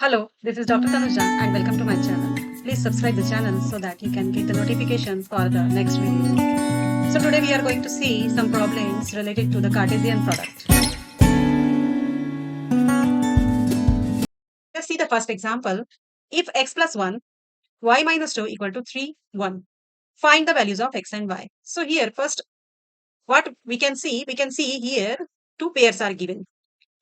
Hello, this is Dr. Tanuja and welcome to my channel. Please subscribe the channel so that you can get the notification for the next video. So today we are going to see some problems related to the Cartesian product. Let's see the first example. If x plus 1, y minus 2 equal to 3, 1. Find the values of x and y. So here first what we can see here two pairs are given.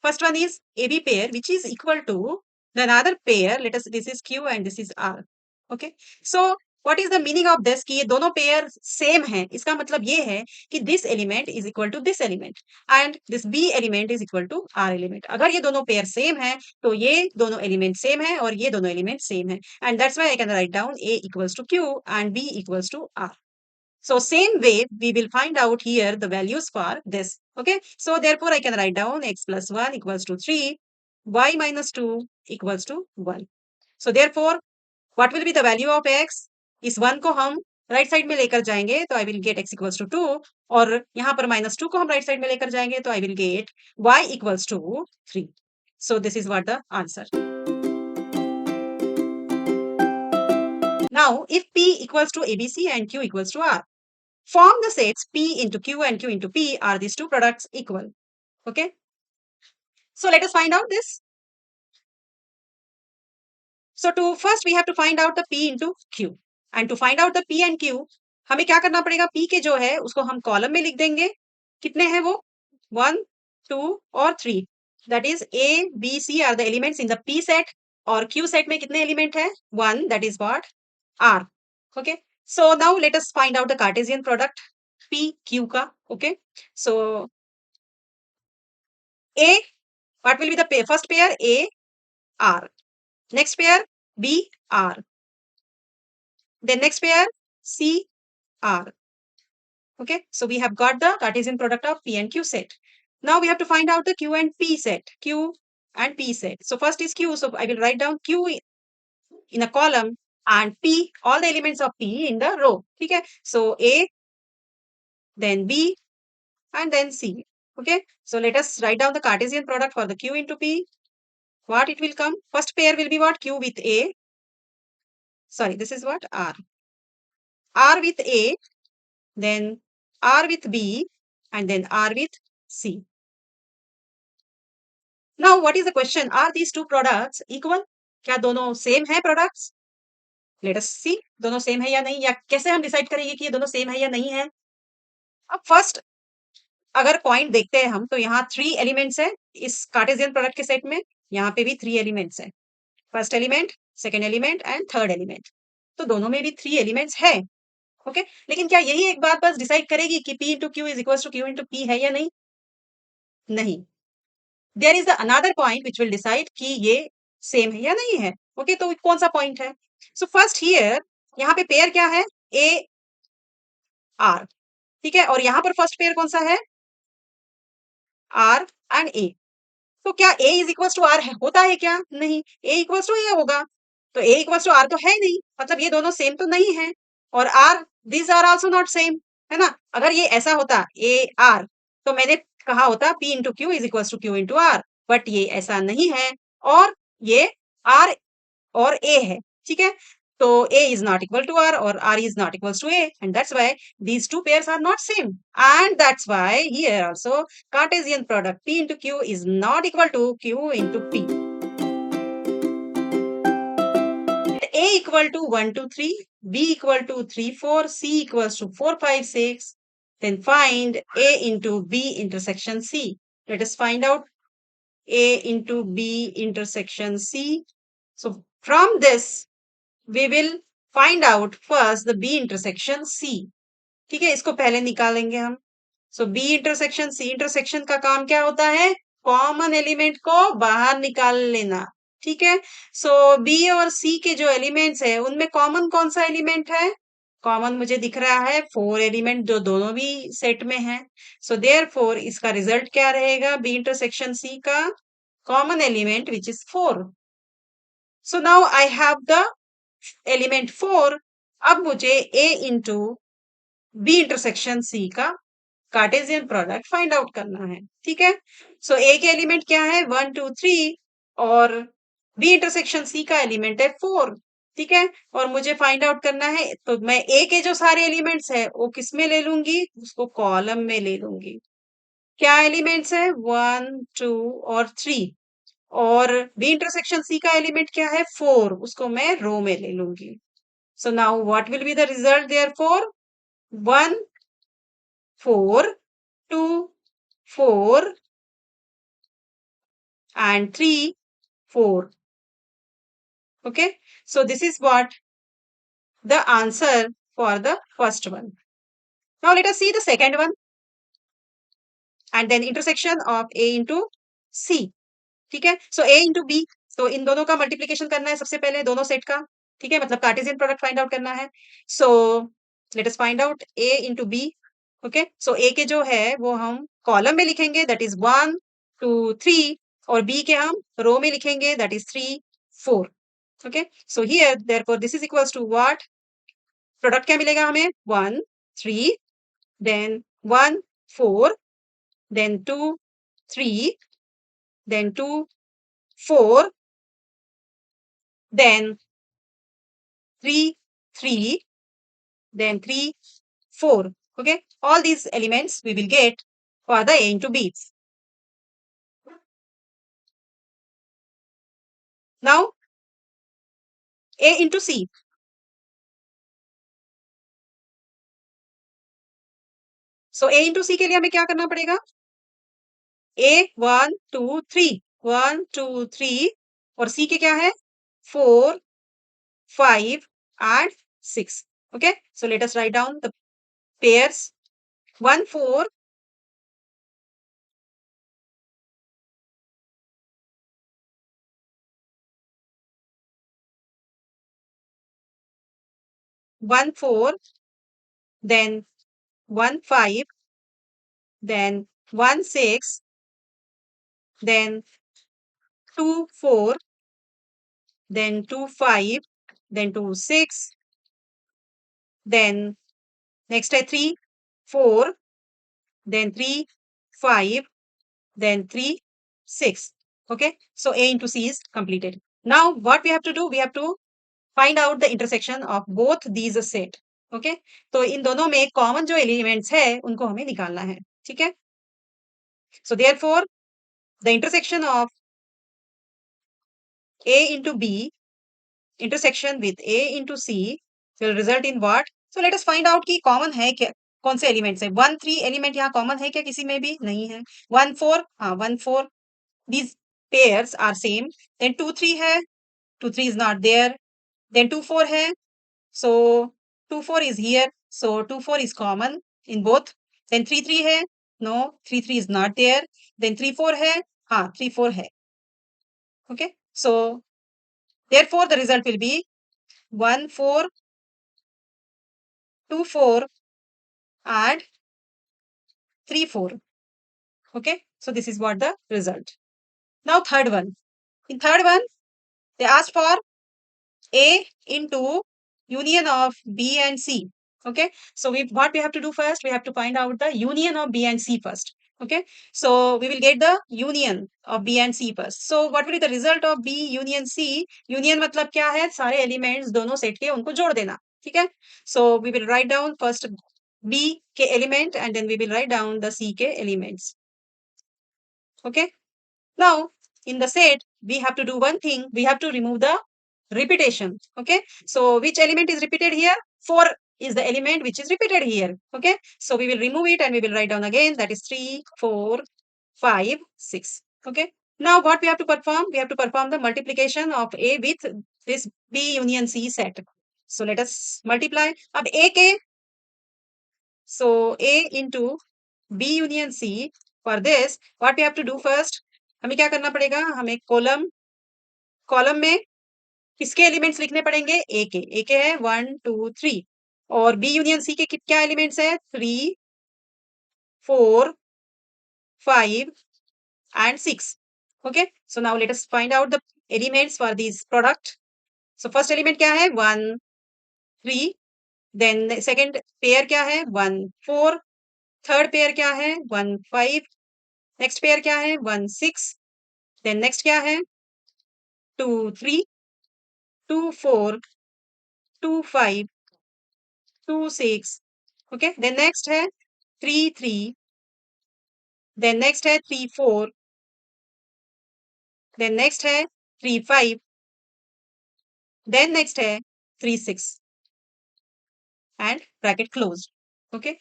First one is AB pair which is equal to the another pair. Let us, this is Q and this is R. Okay. So what is the meaning of this कि ये दोनों pair same है, इसका मतलब ये है कि this element is equal to this element and this B element is equal to R element. अगर ये दोनों पेयर सेम है तो ये दोनों एलिमेंट सेम है और ये दोनों एलिमेंट सेम है and that's why I can write down A equals to Q and B equals to R. So same way, we will find out here the values for this. Okay. So therefore, I can write down x plus 1 equals to 3, y minus 2 equals to 1. So therefore, what will be the value of x? इस 1 को हम right side में लेकर जाएंगे तो I will get x equals to 2 और यहाँ पर -2 को हम राइट साइड में लेकर जाएंगे तो I will get y equals to 3. So this is what the answer. Now, if p equals to ABC and q equals to R, form the sets P into Q and Q into P. Are these two products equal? Okay. So let us find out this. So to first we have to find out the P into Q. And to find out the P and Q, हमें क्या करना पड़ेगा? P के जो है उसको हम column में लिख देंगे. कितने हैं वो? 1, 2 और 3. That is A, B, C are the elements in the P set. और Q set में कितने एलिमेंट है? 1, that is what? R. Okay. So now let us find out the Cartesian product P, Q का. Okay. So A, what will be the pair? First pair A, R. Next pair B, R. Then next pair C, R. Okay, so we have got the Cartesian product of P and Q set. Now we have to find out the Q and P set. Q and P set. So first is Q. So I will write down Q in a column and P, all the elements of P in the row. Okay, so A, then B, and then C. Okay, so let us write down the Cartesian product for the Q into P. What it will come? First pair will be what? Q with A. Sorry, this is what? R. R with A, then R with B, and then R with C. Now, what is the question? Are these two products equal? क्या दोनों same है products? Let us see. दोनों same है या नहीं, या कैसे हम डिसाइड करेंगे कि ये दोनों सेम है या नहीं है? अब फर्स्ट अगर पॉइंट देखते हैं हम तो यहाँ 3 एलिमेंट्स है इस कार्टेशियन प्रोडक्ट के सेट में. यहाँ पे भी 3 एलिमेंट्स है. First element, second element and third element. तो दोनों में भी 3 एलिमेंट्स है. ओके, लेकिन क्या यही एक बात बस डिसाइड करेगी कि P into Q is equal to Q into P है या नहीं? नहीं. There is another point which will decide कि ये सेम है या नहीं है. ओके, तो कौन सा पॉइंट है? सो फर्स्ट हियर यहाँ पे पेयर क्या है? A R. ठीक है, और यहाँ पर फर्स्ट पेयर कौन सा है? आर एंड ए. तो क्या ए इज इक्वल टू आर होता है क्या? नहीं. ए इक्वल टू ए होगा. तो ए इक्वल टू आर तो है नहीं, मतलब ये दोनों सेम तो नहीं है. और R, this are also not same, है ना? अगर ये ऐसा होता ए आर तो मैंने कहा होता P into Q is equal to Q into R. But ये ऐसा नहीं है और ये आर और ए है. ठीक है, तो A is not equal to R or R is not equals to A, and that's why these two pairs are not same. And that's why here also Cartesian product P into Q is not equal to Q into P. A equal to 1, 2, 3, B equal to 3, 4, C equals to 4, 5, 6. Then find A into B intersection C. Let us find out A into B intersection C. So from this we will find out first the B intersection C. ठीक है, इसको पहले निकालेंगे हम. So B intersection C intersection का काम क्या होता है? कॉमन एलिमेंट को बाहर निकाल लेना. ठीक है, सो B और C के जो एलिमेंट्स है उनमें कॉमन कौन सा एलिमेंट है? कॉमन मुझे दिख रहा है 4 एलिमेंट जो दोनों भी सेट में है. सो देयरफॉर इसका रिजल्ट क्या रहेगा? B intersection C का common element which is 4. So now I have the element 4. अब मुझे A into B intersection C का कार्टेशियन प्रोडक्ट फाइंड आउट करना है. ठीक है, सो A के एलिमेंट क्या है? 1, 2, 3 और बी इंटरसेक्शन सी का एलिमेंट है 4, ठीक है? और मुझे फाइंड आउट करना है, तो मैं ए के जो सारे एलिमेंट्स है वो किस में ले लूंगी, उसको कॉलम में ले लूंगी। क्या एलिमेंट्स है, 1 2 और 3। और बी इंटरसेक्शन सी का एलिमेंट क्या है, 4, उसको मैं रो में ले लूंगी। So now what will be the result therefore, 1 4 2 4 and 3 4. Okay, so this is what the answer for the first one. Now let us see the second one, and then intersection of A into C. ठीक है, सो A into B, तो इन दोनों का multiplication करना है सबसे पहले, दोनों सेट का। ठीक है, मतलब कार्टेशियन प्रोडक्ट फाइंड आउट करना है। So let us find out A into B। Okay, so A के जो है वो हम कॉलम में लिखेंगे, दैट इज 1 2 3, और B के हम रो में लिखेंगे, that is 3 4। Okay, so here therefore this is equals to what, product क्या मिलेगा हमें, 1 3, then 1 4, then 2 3, then 2 4, then 3 3, then 3 4। Okay, all these elements we will get for the A into B. Now A into C, so A into C के लिए हमें क्या करना पड़ेगा, A 1 2 3, 1 2 3, और C के क्या है, 4 5 and 6। Okay, so let us write down the pairs, 1 4, 1 4, then 1 5, then 1 6, then 2 4, then 2 5, then 2 6, then next है 3 4, then 3 5, then 3 6। Okay, so A into C is completed. Now what we have to do, we have to find out the intersection of both these set। Okay, तो इन दोनों में common जो elements है उनको हमें निकालना है। ठीक है, so therefore the intersection of A into B intersection with A into C will result in what? So let us find out कि कॉमन है क्या, कौन से एलिमेंट्स है। 1 3 एलिमेंट यहाँ कॉमन है क्या, किसी में भी नहीं है। 1 4, हाँ 1 4, these pairs are same। then 2 3 है, 2 3 is not there। then 2 4 है, so 2 4 is here, so 2 4 is common in both। then 3 3 है, no 3 3 is not there। then 3 4 है, हाँ 3 4 है। okay, so therefore the result will be 1 4 2 4 and 3 4। Okay, so this is what the result। Now third one, in third one they asked for A into union of B and C। Okay, so what we have to do first, we have to find out the union of B and C first। Okay, so we will get the union of B and C first। So what will be the result of B union C? Union मतलब क्या है, सारे elements दोनों set के उनको जोड़ देना। ठीक है, so we will write down first B के element and then we will write down the C के elements. Okay, now in the set we have to do one thing, we have to remove the repetition। Okay, so which element is repeated here, 4 is the element which is repeated here। Okay, so we will remove it and we will write down again, that is 3 4 5 6। Okay, now what we have to perform, we have to perform the multiplication of A with this B union C set। so let us multiply अब A के, so A into B union C, for this what we have to do first, हमें क्या करना पड़ेगा, हमें column column में किसके elements लिखने पड़ेंगे, ए के है 1 2 3, और बी यूनियन सी के क्या एलिमेंट्स है, 3 4 5 and 6। okay, so now let us find out the elements for this product। so first element क्या है, 1 3, then second पेयर क्या है, 1 4, थर्ड पेयर क्या है, 1 5, नेक्स्ट पेयर क्या है, 1 6, then नेक्स्ट क्या है, 2 3, 2 4, 2 5, 2 6. ओके, देन नेक्स्ट है 3 3, देन नेक्स्ट है 3 4, देन नेक्स्ट है 3 5, देन नेक्स्ट है 3 6 and bracket closed. Okay.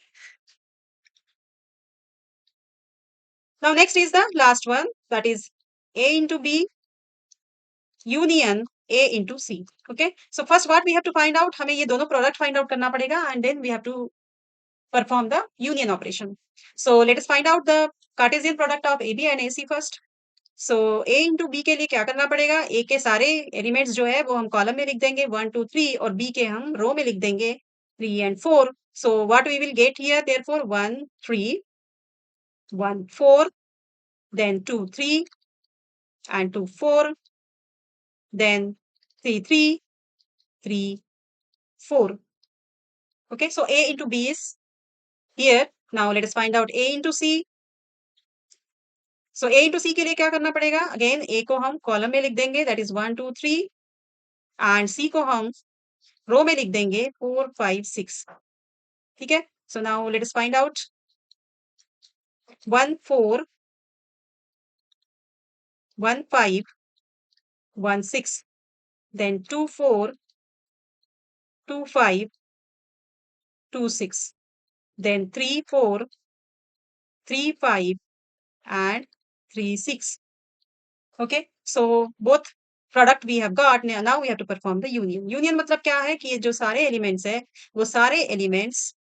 Now next is the last one, that is A into B union A into C. Okay. So first what we have to find out, हमें ये दोनों product find out करना पड़ेगा and then we have to perform the union operation. So let us find out the Cartesian product of AB and AC first. So A into B के लिए क्या करना पड़ेगा, A के सारे एलिमेंट्स जो है वो हम कॉलम में लिख देंगे 1 2 3 और B के हम रो में लिख देंगे 3 and 4. So what we will get here, therefore 1 3, 1 4, then 2 3 and 2 4, then 3 3, 3 4. Okay, so A into B is here. Now let us find out A into C. So A into C के लिए क्या करना पड़ेगा, again A को हम column में लिख देंगे, that is 1 2 3, and C को हम रो में लिख देंगे 4 5 6. ठीक है, so now let us find out 1 4, 1 5, 1 6, then 2 4, 2 5, 2 6, then 3 4, 3 5 and 3 6. Okay, so both product we have got. Now we have to perform the union. Union मतलब क्या है कि ये जो सारे एलिमेंट्स है वो सारे एलिमेंट्स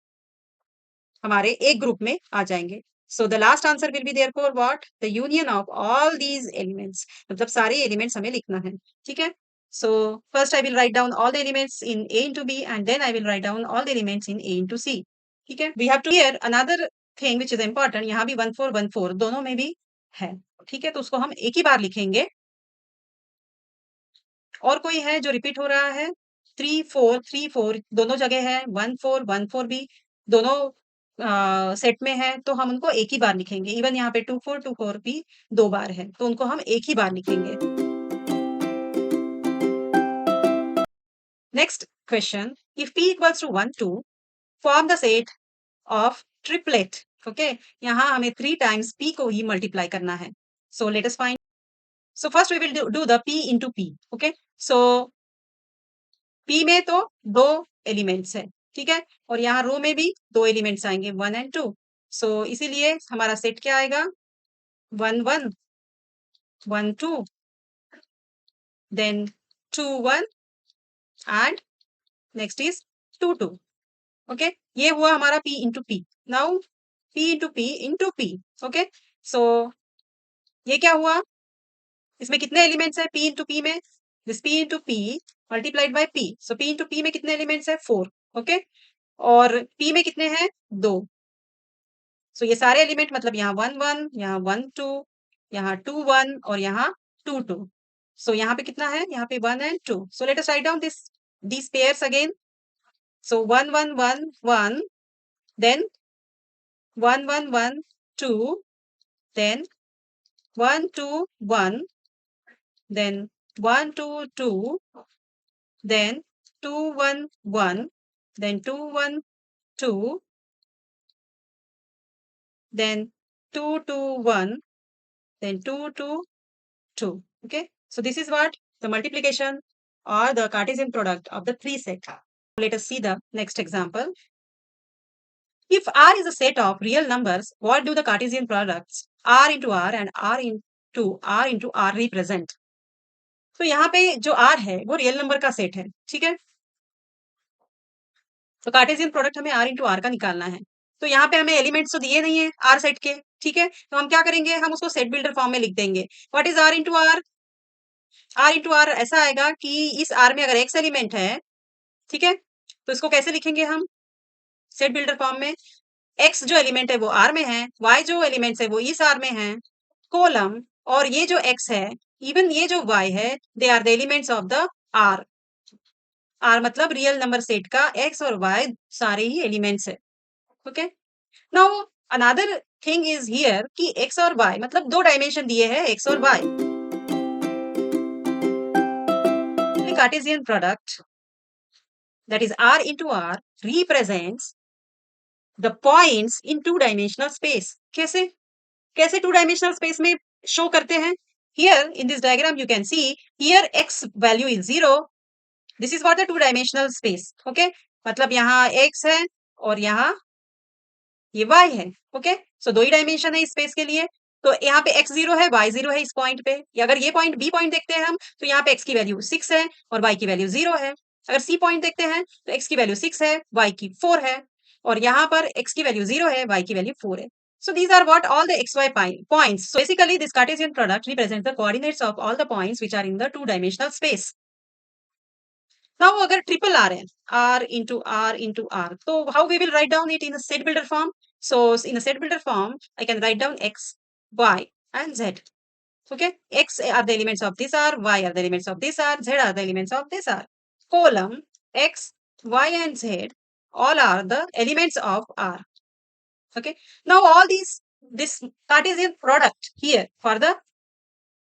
हमारे एक ग्रुप में आ जाएंगे. So the last answer will be therefore what? The union of all these elements. मतलब सारे एलिमेंट्स हमें लिखना है. ठीक है. So first I will write down all the elements in A into B and then I will write down all the elements in A into C. ठीक है. We have to here another thing which is important. यहाँ भी 1 4 1 4 दोनों में भी है. ठीक है, तो उसको हम एक ही बार लिखेंगे. और कोई है जो रिपीट हो रहा है 3 4 3 4 दोनों जगह है, 1 4 1 4 भी दोनों सेट में है, तो हम उनको एक ही बार लिखेंगे. इवन यहाँ पे 2 4 2 4 भी 2 बार है, तो उनको हम एक ही बार लिखेंगे. Next question, if P equals to 1 2 form the set of triplet. Okay, यहाँ हमें 3 टाइम्स P को ही मल्टीप्लाई करना है. So let us find. So first we will do the P into P. Okay, so P में तो 2 elements है. ठीक है, और यहाँ रो में भी 2 एलिमेंट्स आएंगे 1 and 2. सो इसीलिए हमारा सेट क्या आएगा, 1 1, 1 2, then 2 1 and next is 2 2. Okay, ये हुआ हमारा P into P. Now P into P into P. Okay, so ये क्या हुआ, इसमें कितने एलिमेंट्स है P इंटू P में, this P into P multiplied by P. So P into P में कितने एलिमेंट्स है 4. ओके, और P में कितने हैं 2. सो ये सारे एलिमेंट मतलब यहाँ 1 1, यहाँ 1 2, यहाँ 2 1 और यहाँ 2 2. सो यहाँ पे कितना है, यहाँ पे 1 and 2. So let us write down this these pairs again. So 1 1 1 1, then 1 1 1 2, then 1 2 1, then 1 2 2, then 2 1 1, then 2 1 2, then 2 2 1, then 2 2 2. Okay, so this is what the multiplication or the Cartesian product of the 3 set. Let us see the next example. If R is a set of real numbers, what do the Cartesian products R into R and R into R represent? तो यहाँ पे जो R है वो real number का set है. ठीक है, तो कार्टेशियन प्रोडक्ट हमें R into R का निकालना है. तो यहाँ पे हमें एलिमेंट्स तो दिए नहीं है R सेट के. ठीक है, तो हम क्या करेंगे, हम उसको सेट बिल्डर फॉर्म में लिख देंगे. What is R into R? R into R ऐसा आएगा कि इस R में अगर X एलिमेंट है, ठीक है, तो इसको कैसे लिखेंगे हम सेट बिल्डर फॉर्म में. X जो एलिमेंट है वो R में है, Y जो एलिमेंट्स है वो इस R में है, कोलम, और ये जो X है, इवन ये जो Y है, they are the elements of the R. R मतलब रियल नंबर सेट का X और Y सारे ही एलिमेंट्स है. Okay, now another thing is here कि X और Y मतलब 2 डायमेंशन दिए हैं X और Y. Cartesian product, that is R into R, represents the points in two-dimensional space. कैसे कैसे two-dimensional space में show करते हैं? Here in this diagram you can see here x value is 0. This is for the two-dimensional space. Okay, मतलब यहाँ x है और यहाँ ये y है. ओके, सो दो ही डायमेंशन है इस स्पेस के लिए. तो यहाँ पे x 0 है, y 0 है इस पॉइंट पे. या अगर ये पॉइंट b पॉइंट देखते हैं हम, तो यहाँ पे x की वैल्यू 6 है और y की वैल्यू 0 है. अगर c पॉइंट देखते हैं तो x की वैल्यू 6 है, y की 4 है और यहाँ पर x की वैल्यू 0 है, y की वैल्यू 4 है. So these are what all the xy points. So basically this Cartesian product represents the coordinates of all the points which are in the two-dimensional space. Now अगर triple R है, r into r into r, तो how we will write down it in a set builder form? So in a set builder form, I can write down x, y and z. Okay, x are the elements of this r, y are the elements of this r, z are the elements of this r. Column x, y and z all are the elements of r. Okay, now all this Cartesian product here for the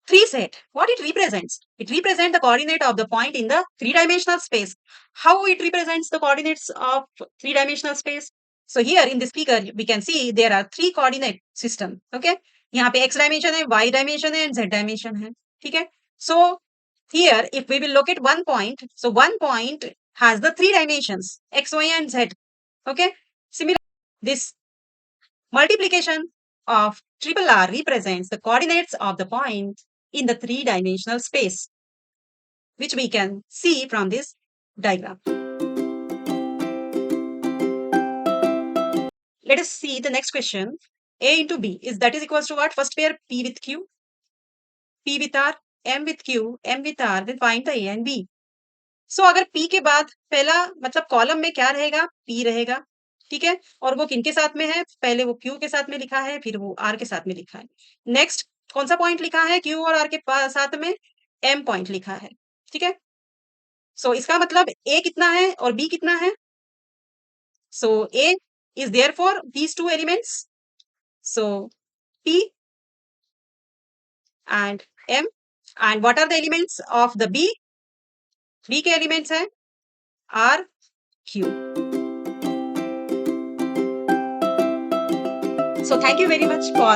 3 set, what it represents? It represents the coordinate of the point in the three-dimensional space. How it represents the coordinates of three-dimensional space? So here in this figure, we can see there are three coordinate system. Okay, यहाँ पे x dimension है, y dimension है and z dimension है. ठीक है? So here if we will look at one point, so one point has the three dimensions x, y and z. Okay, similarly this multiplication of triple r represents the coordinates of the point in the three-dimensional space, which we can see from this diagram. Let us see the next question. A into B is equals to what? First pair P with Q, P with R, M with Q, M with R, then find the A and B. So अगर P के बाद पहला मतलब column में क्या रहेगा? P रहेगा. ठीक है, और वो किनके साथ में है? पहले वो Q के साथ में लिखा है, फिर वो R के साथ में लिखा है. नेक्स्ट कौन सा पॉइंट लिखा है? Q और R के साथ में M पॉइंट लिखा है. ठीक है, सो इसका मतलब A कितना है और B कितना है? सो A is therefore these two elements. So P and M. And what are the elements of the B? B के elements है R, Q. So thank you very much for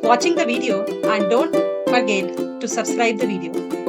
watching the video and don't forget to subscribe the video.